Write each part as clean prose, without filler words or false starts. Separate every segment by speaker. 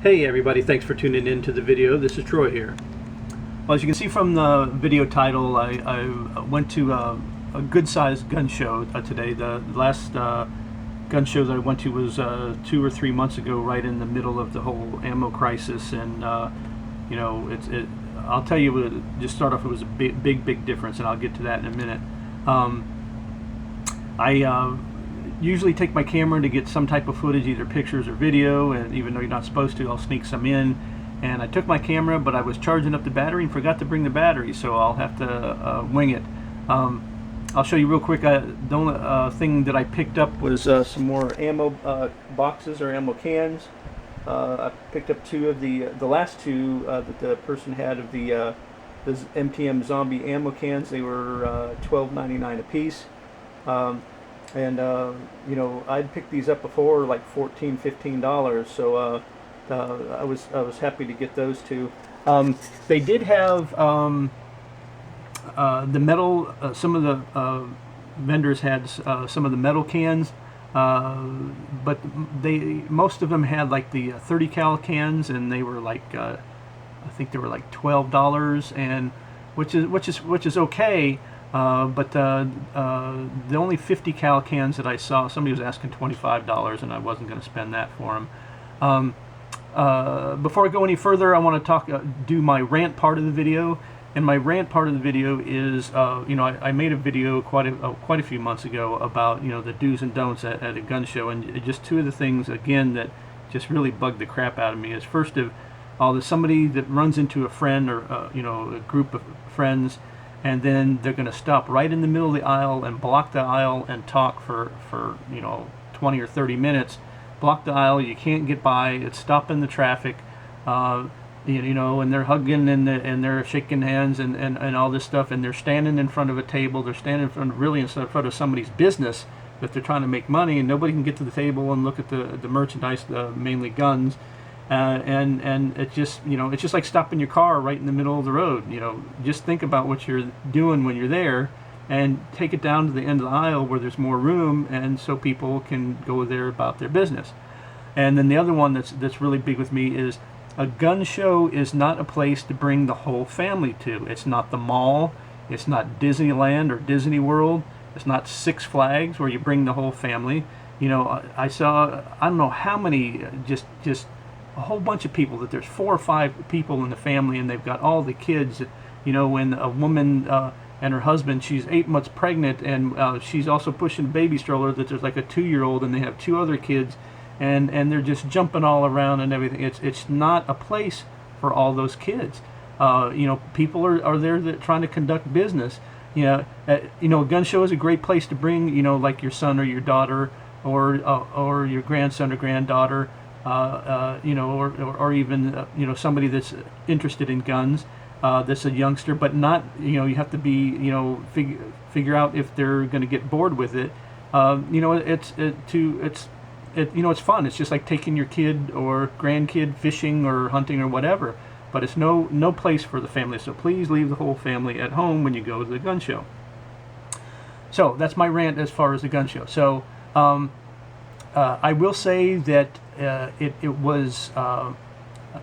Speaker 1: Hey everybody, thanks for tuning in to the video. This is Troy here. Well, as you can see from the video title, I went to a good-sized gun show today. The last gun show that I went to was 2 or 3 months ago, right in the middle of the whole ammo crisis. And you know, I'll tell you, just start off, it was a big difference, and I'll get to that in a minute. I usually take my camera to get some type of footage, either pictures or video, and even though you're not supposed to, I'll sneak some in. And I took my camera, but I was charging up the battery and forgot to bring the battery, so I'll have to wing it. I'll show you real quick. The only thing that I picked up was some more ammo boxes or ammo cans. I picked up two of the last two that the person had of the MTM Zombie ammo cans. They were $12.99 a piece. And you know, I'd picked these up before, like $14–15, so I was happy to get those two. They did have the metal. Some of the vendors had some of the metal cans, but most of them had like the 30 cal cans, and they were like I think they were like $12, and which is okay. But the only 50 cal cans that I saw, somebody was asking $25, and I wasn't going to spend that for them. Before I go any further, I want to do my rant part of the video. And my rant part of the video is, you know, I made a video quite a few months ago about, you know, the do's and don'ts at a gun show, and just two of the things again that just really bugged the crap out of me is, first of all, there's somebody that runs into a friend or you know, a group of friends, and then they're going to stop right in the middle of the aisle and block the aisle and talk for you know, 20 or 30 minutes. Block the aisle, you can't get by, it's stopping the traffic, you know, and they're hugging and they're shaking hands and all this stuff, and they're standing in front of a table, they're standing in front of somebody's business that they're trying to make money, and nobody can get to the table and look at the merchandise, mainly guns. And it's just, you know, it's just like stopping your car right in the middle of the road. You know, just think about what you're doing when you're there, and take it down to the end of the aisle where there's more room, and so people can go there about their business. And then the other one that's really big with me is, a gun show is not a place to bring the whole family to. It's not the mall. It's not Disneyland or Disney World. It's not Six Flags where you bring the whole family. You know, I saw, I don't know how many, just a whole bunch of people, that there's 4 or 5 people in the family, and they've got all the kids. You know, when a woman and her husband, she's 8 months pregnant, and she's also pushing a baby stroller, that there's like a 2-year-old, and they have 2 other kids, and they're just jumping all around and everything. It's not a place for all those kids. You know, people are there trying to conduct business. You know, a gun show is a great place to bring, you know, like your son or your daughter, or your grandson or granddaughter. You know, or even you know, somebody that's interested in guns, that's a youngster, but not, you know, you have to be, you know, figure out if they're going to get bored with it. You know, you know, it's fun. It's just like taking your kid or grandkid fishing or hunting or whatever, but it's no place for the family. So please leave the whole family at home when you go to the gun show. So that's my rant as far as the gun show. So I will say that it was a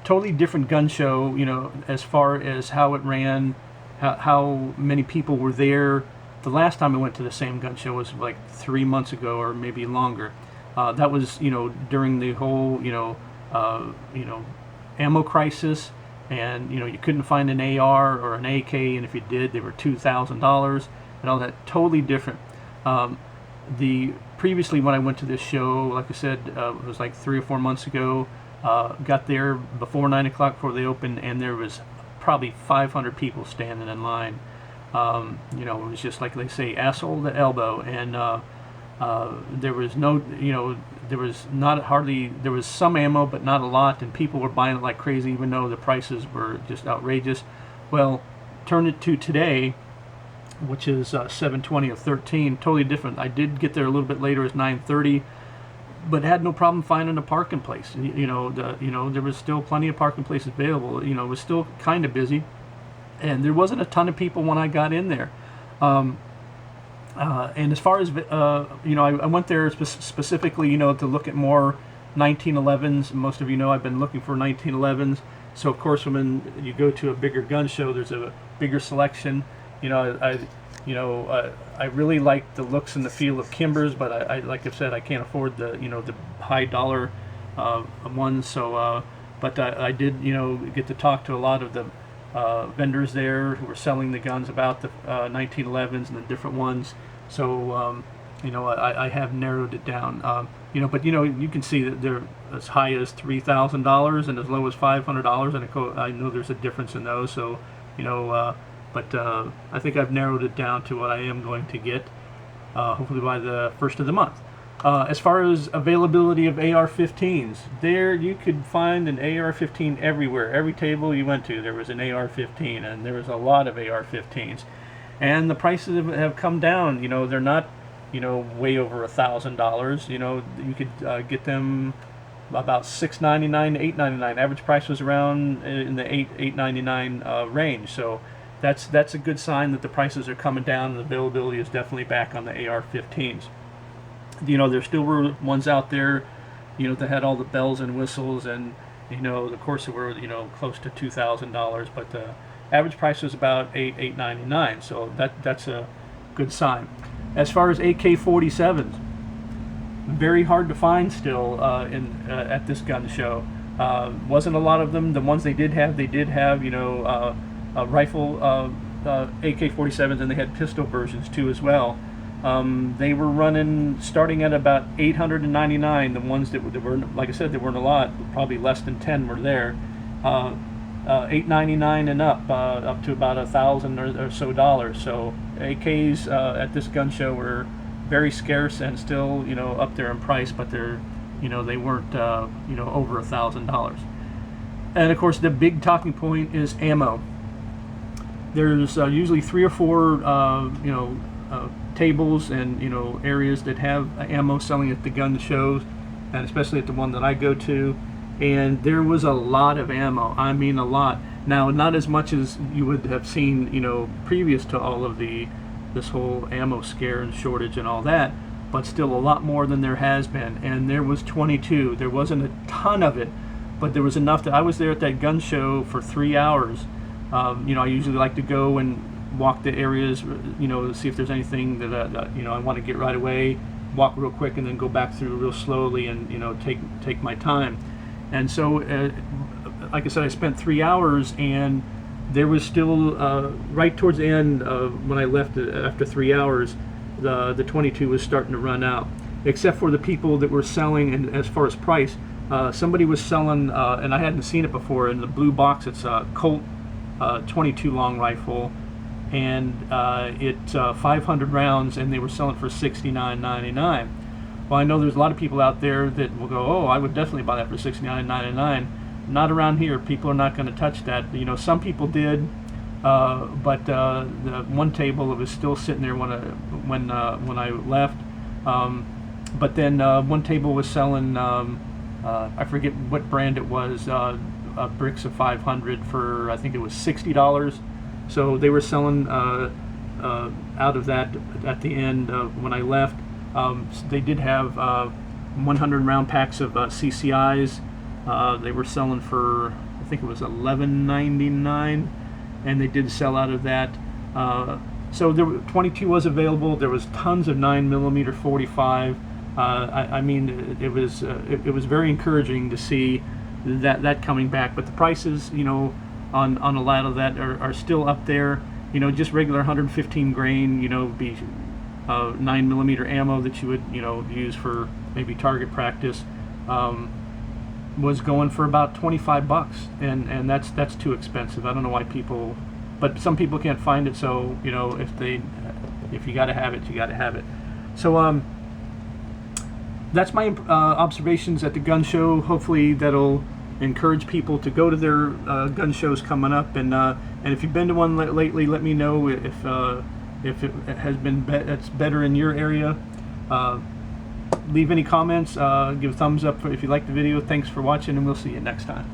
Speaker 1: totally different gun show, you know, as far as how it ran, how many people were there. The last time I went to the same gun show was like 3 months ago, or maybe longer. That was, you know, during the whole, you know, ammo crisis, and you know, you couldn't find an AR or an AK, and if you did, they were $2,000 and all that. Totally different. Previously, when I went to this show, like I said, it was like 3 or 4 months ago. Got there before 9 o'clock, before they opened, and there was probably 500 people standing in line. You know, it was just like they say, asshole to elbow, and there was no, you know, there was some ammo, but not a lot, and people were buying it like crazy, even though the prices were just outrageous. Well, turn it to today, which is 7:20 or 13, totally different. I did get there a little bit later, it's 9:30, but had no problem finding a parking place. You know, there was still plenty of parking places available. You know, it was still kind of busy, and there wasn't a ton of people when I got in there. And as far as I went there specifically, to look at more 1911s. Most of you know I've been looking for 1911s. So of course, when you go to a bigger gun show, there's a bigger selection. I really like the looks and the feel of Kimbers, but I like I said, I can't afford the the high dollar ones. So, but I did get to talk to a lot of the vendors there who were selling the guns about the 1911s and the different ones. So I have narrowed it down. But you can see that they're as high as $3,000 and as low as $500, and I know there's a difference in those. So but I think I've narrowed it down to what I am going to get, hopefully by the first of the month. As far as availability of AR-15s, there you could find an AR-15 everywhere. Every table you went to, there was an AR-15, and there was a lot of AR-15s. And the prices have come down. They're not, way over $1,000. You could get them about $699 to $899. Average price was around in the $899 range. So that's a good sign that the prices are coming down and the availability is definitely back on the AR-15s. There still were ones out there, that had all the bells and whistles, and of course, it were close to $2,000, but the average price was about $899. So that's a good sign. As far as AK-47s, very hard to find still at this gun show. Wasn't a lot of them. The ones they did have rifle AK-47s, and they had pistol versions too as well. They were running starting at about $899. The ones that were, like I said, there weren't a lot. Probably less than 10 were there. $899 and up to about $1,000 or so dollars. So AKs at this gun show were very scarce and still up there in price, but they weren't over $1,000. And of course, the big talking point is ammo. There's usually 3 or 4 tables and areas that have ammo selling at the gun shows, and especially at the one that I go to, and there was a lot of ammo. I mean, a lot. Now, not as much as you would have seen previous to all of this whole ammo scare and shortage and all that, but still a lot more than there has been. And there was 22. There wasn't a ton of it, but there was enough that I was there at that gun show for 3 hours. I usually like to go and walk the areas, to see if there's anything that I want to get right away, walk real quick, and then go back through real slowly and take my time. And so, like I said, I spent 3 hours, and there was still right towards the end when I left after 3 hours, the 22 was starting to run out, except for the people that were selling. And as far as price, somebody was selling, and I hadn't seen it before, in the blue box. It's a Colt 22 long rifle, and it's 500 rounds, and they were selling for $69.99. Well, I know there's a lot of people out there that will go, oh, I would definitely buy that for $69.99. Not around here. People are not going to touch that. Some people did, but the one table, it was still sitting there when I left. But then one table was selling, I forget what brand it was, bricks of 500 for, I think it was $60. So they were selling out of that at the end when I left. They did have 100 round packs of CCIs. They were selling for, I think it was $11.99, and they did sell out of that. So there were 22 was available. There was tons of 9mm 45. I mean, it was very encouraging to see that coming back. But the prices, on a lot of that are still up there. Just regular 115 grain, be 9mm ammo that you would use for maybe target practice, was going for about $25, and that's too expensive. I don't know why people, but some people can't find it. So if you got to have it, you got to have it. So that's my observations at the gun show. Hopefully that'll encourage people to go to their gun shows coming up, and if you've been to one lately, let me know if it has been it's better in your area. Leave any comments, give a thumbs up if you like the video. Thanks for watching, and we'll see you next time.